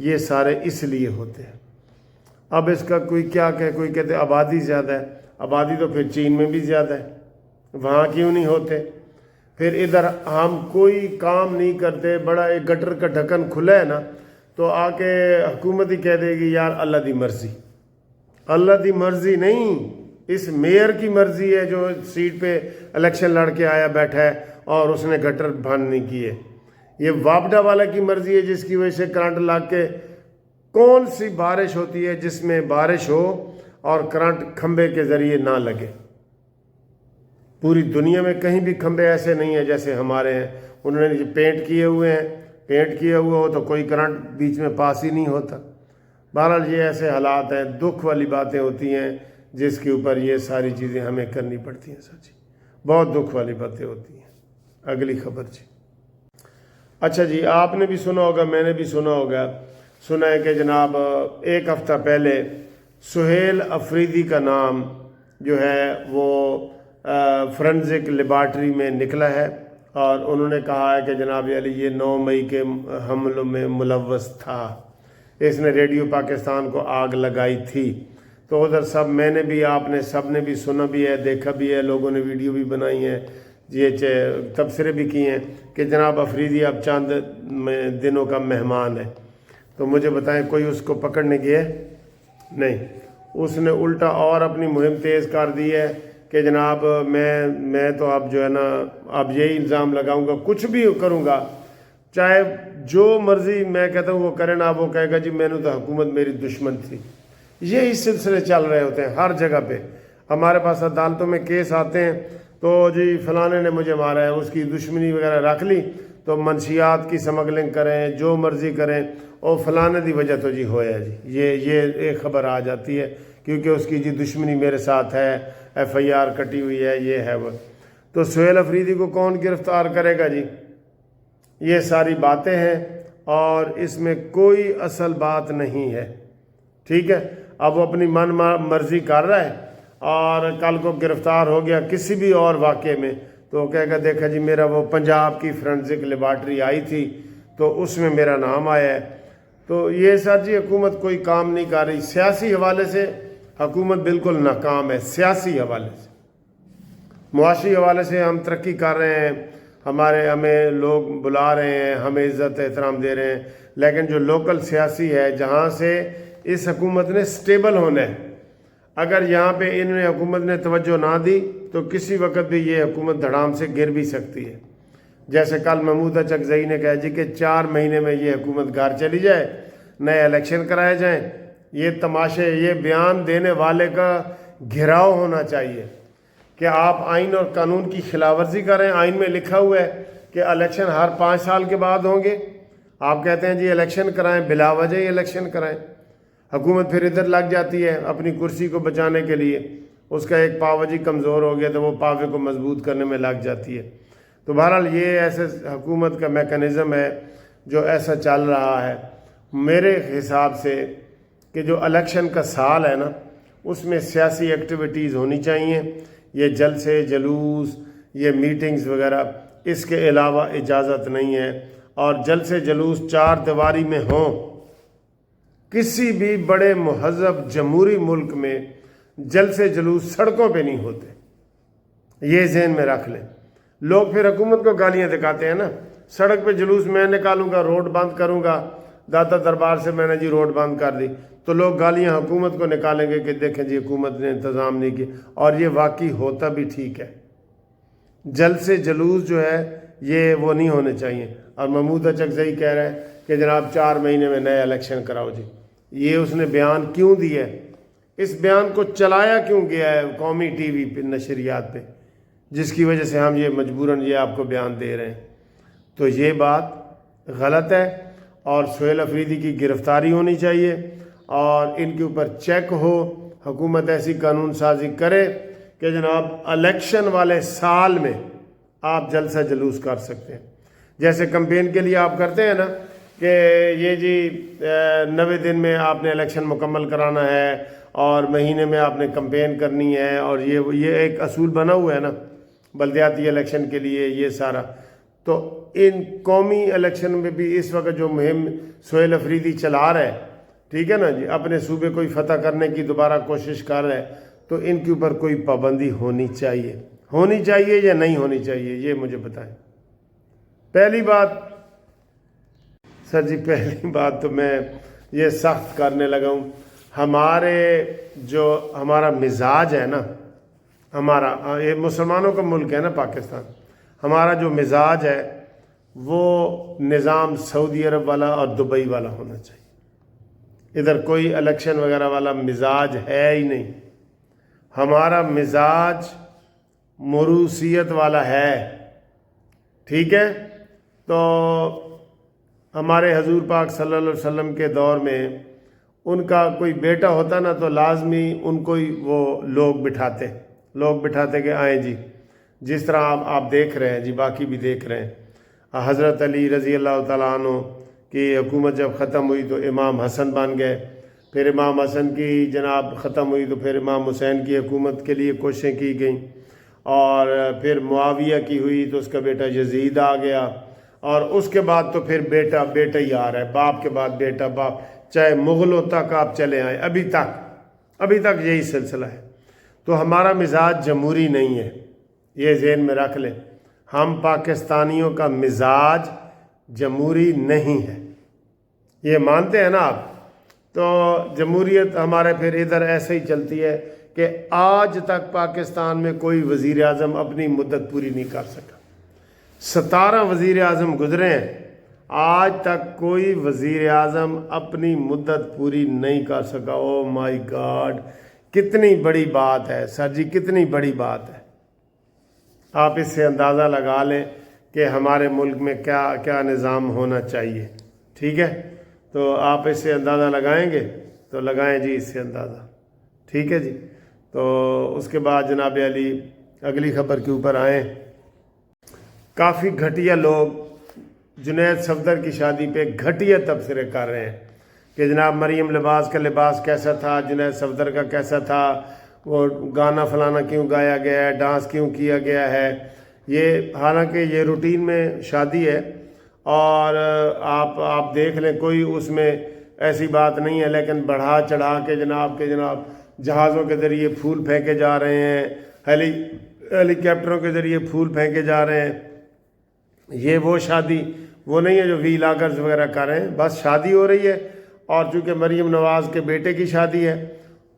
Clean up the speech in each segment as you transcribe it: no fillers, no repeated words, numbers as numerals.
یہ سارے اس لیے ہوتے ہیں۔ اب اس کا کوئی کیا کہ کوئی کہتے ہیں آبادی زیادہ ہے، آبادی تو پھر چین میں بھی زیادہ ہے، وہاں کیوں نہیں ہوتے؟ پھر ادھر ہم کوئی کام نہیں کرتے، بڑا ایک گٹر کا ڈھکن کھلا ہے نا تو آ کے حکومت ہی کہہ دے گی یار اللہ دی مرضی۔ اللہ دی مرضی نہیں، اس میئر کی مرضی ہے جو سیٹ پہ الیکشن لڑ کے آیا بیٹھا ہے اور اس نے گٹر بند نہیں کیے۔ یہ وابڈا والا کی مرضی ہے جس کی وجہ سے کرنٹ لگ کے کون سی بارش ہوتی ہے جس میں بارش ہو اور کرنٹ کھمبے کے ذریعے نہ لگے؟ پوری دنیا میں کہیں بھی کھمبے ایسے نہیں ہیں جیسے ہمارے ہیں۔ انہوں نے پینٹ کیے ہوئے ہیں، پینٹ کیے ہوئے ہو تو کوئی کرنٹ بیچ میں پاس ہی نہیں ہوتا۔ بہرحال یہ ایسے حالات ہیں، دکھ والی باتیں ہوتی ہیں جس کے اوپر یہ ساری چیزیں ہمیں کرنی پڑتی ہیں۔ سچی بہت دکھ والی باتیں ہوتی ہیں۔ اگلی خبر جی۔ اچھا جی، آپ نے بھی سنا ہوگا، میں نے بھی سنا ہوگا، سنا ہے کہ جناب ایک ہفتہ پہلے سہیل افریدی کا نام جو ہے وہ فرنزک لیبارٹری میں نکلا ہے اور انہوں نے کہا ہے کہ جناب علی یہ 9 مئی کے حملوں میں ملوث تھا، اس نے ریڈیو پاکستان کو آگ لگائی تھی۔ تو ادھر سب میں نے بھی، آپ نے سب نے بھی سنا بھی ہے، دیکھا بھی ہے، لوگوں نے ویڈیو بھی بنائی ہیں، یہ تبصرے بھی کیے ہیں کہ جناب افریدی اب چند دنوں کا مہمان ہے۔ تو مجھے بتائیں کوئی اس کو پکڑنے گیا؟ نہیں، اس نے الٹا اور اپنی مہم تیز کر دی ہے کہ جناب میں تو اب جو ہے نا اب یہی الزام لگاؤں گا، کچھ بھی کروں گا، چاہے جو مرضی میں کہتا ہوں وہ کرے نا، وہ کہے گا جی میں نے تو حکومت میری دشمن تھی۔ یہی سلسلے چل رہے ہوتے ہیں ہر جگہ پہ۔ ہمارے پاس عدالتوں میں کیس آتے ہیں تو جی فلانے نے مجھے مارا ہے، اس کی دشمنی وغیرہ رکھ لی تو منشیات کی سمگلنگ کریں، جو مرضی کریں، اور فلانے دی وجہ تو جی ہویا جی، یہ ایک خبر آ جاتی ہے کیونکہ اس کی جی دشمنی میرے ساتھ ہے، ایف آئی آر کٹی ہوئی ہے، یہ ہے وہ۔ تو سہیل افریدی کو کون گرفتار کرے گا جی؟ یہ ساری باتیں ہیں اور اس میں کوئی اصل بات نہیں ہے، ٹھیک ہے؟ اب وہ اپنی من مرضی کر رہا ہے اور کل کو گرفتار ہو گیا کسی بھی اور واقعے میں تو وہ کہے گا دیکھا جی میرا وہ پنجاب کی فرنزک لیبارٹری آئی تھی تو اس میں میرا نام آیا ہے۔ تو یہ سر جی حکومت کوئی کام نہیں کر رہی، سیاسی حوالے سے حکومت بالکل ناکام ہے، سیاسی حوالے سے۔ معاشی حوالے سے ہم ترقی کر رہے ہیں، ہمیں لوگ بلا رہے ہیں، ہمیں عزت احترام دے رہے ہیں، لیکن جو لوکل سیاسی ہے جہاں سے اس حکومت نے سٹیبل ہونا ہے، اگر یہاں پہ انہوں نے حکومت نے توجہ نہ دی تو کسی وقت بھی یہ حکومت دھڑام سے گر بھی سکتی ہے۔ جیسے کل محمودہ چکزئی نے کہا جی کہ 4 مہینے میں یہ حکومت گھر چلی جائے، نئے الیکشن کرائے جائیں۔ یہ تماشے، یہ بیان دینے والے کا گھراؤ ہونا چاہیے کہ آپ آئین اور قانون کی خلاف ورزی کریں۔ آئین میں لکھا ہوا ہے کہ الیکشن ہر 5 سال کے بعد ہوں گے، آپ کہتے ہیں جی الیکشن کرائیں، بلا وجہ ہی الیکشن کرائیں۔ حکومت پھر ادھر لگ جاتی ہے اپنی کرسی کو بچانے کے لیے، اس کا ایک پاو جی کمزور ہو گیا تو وہ پاوے کو مضبوط کرنے میں لگ جاتی ہے۔ تو بہرحال یہ ایسے حکومت کا میکنزم ہے جو ایسا چل رہا ہے۔ میرے حساب سے کہ جو الیکشن کا سال ہے نا اس میں سیاسی ایکٹیویٹیز ہونی چاہیے، یہ جلسے جلوس، یہ میٹنگز وغیرہ، اس کے علاوہ اجازت نہیں ہے۔ اور جلسے جلوس 4 دیواری میں ہوں۔ کسی بھی بڑے مہذب جمہوری ملک میں جلسے جلوس سڑکوں پہ نہیں ہوتے، یہ ذہن میں رکھ لیں۔ لوگ پھر حکومت کو گالیاں دکھاتے ہیں نا، سڑک پہ جلوس میں نکالوں گا، روڈ بند کروں گا، داتا دربار سے میں نے جی روڈ بند کر دی، تو لوگ گالیاں حکومت کو نکالیں گے کہ دیکھیں جی حکومت نے انتظام نہیں کیا، اور یہ واقعی ہوتا بھی ٹھیک ہے۔ جلسے جلوس جو ہے یہ وہ نہیں ہونے چاہیے۔ اور محمودہ چکزئی کہہ رہے ہیں کہ جناب 4 مہینے میں نئے الیکشن کراؤ جی، یہ اس نے بیان کیوں دیا ہے؟ اس بیان کو چلایا کیوں گیا ہے قومی ٹی وی پہ، نشریات پہ، جس کی وجہ سے ہم یہ مجبوراً یہ آپ کو بیان دے رہے ہیں؟ تو یہ بات غلط ہے اور سہیل افریدی کی گرفتاری ہونی چاہیے اور ان کے اوپر چیک ہو، حکومت ایسی قانون سازی کرے کہ جناب الیکشن والے سال میں آپ جلسہ جلوس کر سکتے ہیں۔ جیسے کمپین کے لیے آپ کرتے ہیں نا کہ یہ جی 90 دن میں آپ نے الیکشن مکمل کرانا ہے اور مہینے میں آپ نے کمپین کرنی ہے، اور یہ ایک اصول بنا ہوا ہے نا بلدیاتی الیکشن کے لیے، یہ سارا۔ تو ان قومی الیکشن میں بھی اس وقت جو مہم سہیل افریدی چلا رہا ہے، ٹھیک ہے نا جی، اپنے صوبے کو فتح کرنے کی دوبارہ کوشش کر رہا ہے، تو ان کے اوپر کوئی پابندی ہونی چاہیے یا نہیں ہونی چاہیے، یہ مجھے بتائیں۔ پہلی بات سر جی، پہلی بات تو میں یہ سخت کرنے لگا ہوں، ہمارا مزاج ہے نا، یہ مسلمانوں کا ملک ہے نا پاکستان، ہمارا جو مزاج ہے وہ نظام سعودی عرب والا اور دبئی والا ہونا چاہیے۔ ادھر کوئی الیکشن وغیرہ والا مزاج ہے ہی نہیں، ہمارا مزاج موروثیت والا ہے، ٹھیک ہے۔ تو ہمارے حضور پاک صلی اللہ علیہ وسلم کے دور میں ان کا کوئی بیٹا ہوتا نا تو لازمی ان کو ہی وہ لوگ بٹھاتے کہ آئیں جی، جس طرح آپ دیکھ رہے ہیں جی، باقی بھی دیکھ رہے ہیں، حضرت علی رضی اللہ تعالیٰ عنہ کی حکومت جب ختم ہوئی تو امام حسن بن گئے، پھر امام حسن کی جناب ختم ہوئی تو پھر امام حسین کی حکومت کے لیے کوششیں کی گئیں، اور پھر معاویہ کی ہوئی تو اس کا بیٹا یزید آ گیا، اور اس کے بعد تو پھر بیٹا ہی آ رہا ہے، باپ کے بعد بیٹا، باپ، چاہے مغلوں تک آپ چلے آئیں، ابھی تک یہی سلسلہ ہے۔ تو ہمارا مزاج جمہوری نہیں ہے، یہ ذہن میں رکھ لیں، ہم پاکستانیوں کا مزاج جمہوری نہیں ہے، یہ مانتے ہیں نا آپ؟ تو جمہوریت ہمارے پھر ادھر ایسے ہی چلتی ہے کہ آج تک پاکستان میں کوئی وزیر اعظم اپنی مدت پوری نہیں کر سکا، 17 وزیر اعظم گزرے ہیں، آج تک کوئی وزیر اعظم اپنی مدت پوری نہیں کر سکا۔ او مائی گاڈ، کتنی بڑی بات ہے سر جی، کتنی بڑی بات ہے۔ آپ اس سے اندازہ لگا لیں کہ ہمارے ملک میں کیا نظام ہونا چاہیے، ٹھیک ہے؟ تو آپ اس سے اندازہ لگائیں گے تو لگائیں جی اس سے اندازہ، ٹھیک ہے جی۔ تو اس کے بعد جناب علی اگلی خبر کے اوپر آئیں۔ کافی گھٹیا لوگ جنید صفدر کی شادی پہ گھٹیا تبصرے کر رہے ہیں کہ جناب مریم لباس کا لباس کیسا تھا، جنید صفدر کا کیسا تھا، وہ گانا فلانا کیوں گایا گیا ہے، ڈانس کیوں کیا گیا ہے۔ یہ حالانکہ یہ روٹین میں شادی ہے، اور آپ دیکھ لیں کوئی اس میں ایسی بات نہیں ہے، لیکن بڑھا چڑھا کے جناب جہازوں کے ذریعے پھول پھینکے جا رہے ہیں، ہیلی کاپٹروں کے ذریعے پھول پھینکے جا رہے ہیں۔ یہ وہ شادی وہ نہیں ہے جو وی لاگرز وغیرہ کر رہے ہیں، بس شادی ہو رہی ہے، اور چونکہ مریم نواز کے بیٹے کی شادی ہے،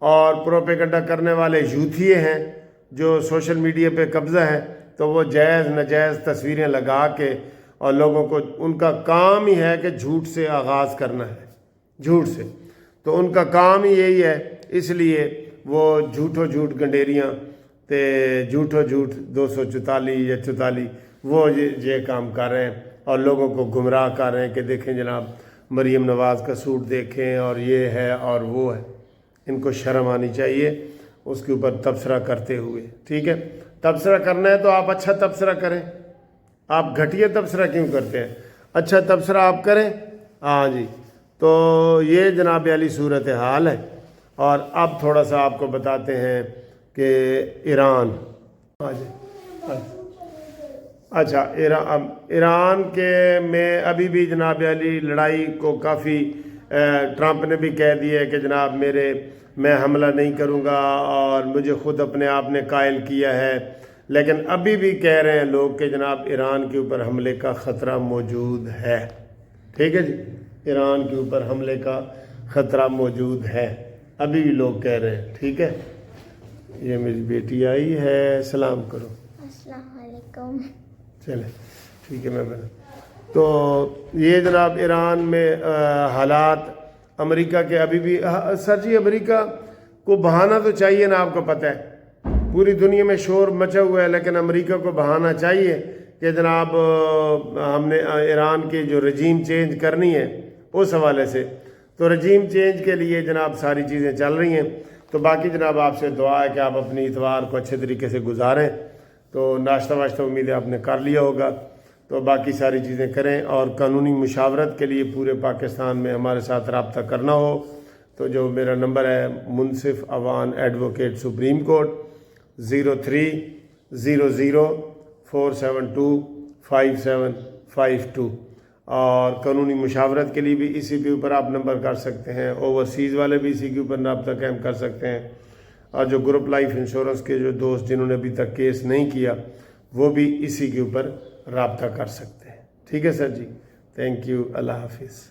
اور پروپیگنڈا کرنے والے یوتھیے ہیں جو سوشل میڈیا پہ قبضہ ہیں، تو وہ جائز ناجائز تصویریں لگا کے اور لوگوں کو، ان کا کام ہی ہے کہ جھوٹ سے آغاز کرنا ہے، جھوٹ سے، تو ان کا کام ہی یہی ہے، اس لیے وہ جھوٹ گنڈیریاں تے جھوٹ 244 یا 44 وہ یہ کام کر رہے ہیں، اور لوگوں کو گمراہ کر رہے ہیں کہ دیکھیں جناب مریم نواز کا سوٹ دیکھیں، اور یہ ہے اور وہ ہے۔ ان کو شرم آنی چاہیے اس کے اوپر تبصرہ کرتے ہوئے، ٹھیک ہے؟ تبصرہ کرنا ہے تو آپ اچھا تبصرہ کریں، آپ گھٹیا تبصرہ کیوں کرتے ہیں؟ اچھا تبصرہ آپ کریں، ہاں جی۔ تو یہ جناب علی صورتحال ہے، اور اب تھوڑا سا آپ کو بتاتے ہیں کہ ایران، ہاں جی، اچھا، ایران کے میں ابھی بھی جناب علی لڑائی کو کافی ٹرمپ نے بھی کہہ دیا ہے کہ جناب میں حملہ نہیں کروں گا، اور مجھے خود اپنے آپ نے قائل کیا ہے، لیکن ابھی بھی کہہ رہے ہیں لوگ کہ جناب ایران کے اوپر حملے کا خطرہ موجود ہے، ٹھیک ہے جی، ایران کے اوپر حملے کا خطرہ موجود ہے، ابھی بھی لوگ کہہ رہے ہیں، ٹھیک ہے؟ یہ میری بیٹی آئی ہے، سلام کرو۔ السلام علیکم۔ چلے ٹھیک ہے، میں تو یہ جناب ایران میں حالات امریکہ کے ابھی بھی، سر جی امریکہ کو بہانا تو چاہیے نا، آپ کو پتہ ہے پوری دنیا میں شور مچا ہوا ہے، لیکن امریکہ کو بہانا چاہیے کہ جناب ہم نے ایران کی جو رجیم چینج کرنی ہے اس حوالے سے، تو رجیم چینج کے لیے جناب ساری چیزیں چل رہی ہیں۔ تو باقی جناب آپ سے دعا ہے کہ آپ اپنی اتوار کو اچھے طریقے سے گزاریں۔ تو ناشتہ واشتہ امید ہے آپ نے کر لیا ہوگا، تو باقی ساری چیزیں کریں، اور قانونی مشاورت کے لیے پورے پاکستان میں ہمارے ساتھ رابطہ کرنا ہو تو جو میرا نمبر ہے منصف اوان ایڈوکیٹ سپریم کورٹ 0300 472 57 52 اور قانونی مشاورت کے لیے بھی اسی کے اوپر آپ نمبر کر سکتے ہیں. اوورسیز والے بھی اسی کے اوپر رابطہ قائم کر سکتے ہیں, اور جو گروپ لائف انشورنس کے جو دوست جنہوں نے ابھی تک کیس نہیں کیا وہ بھی اسی کے اوپر رابطہ کر سکتے ہیں. ٹھیک ہے سر جی, تھینک یو, اللہ حافظ.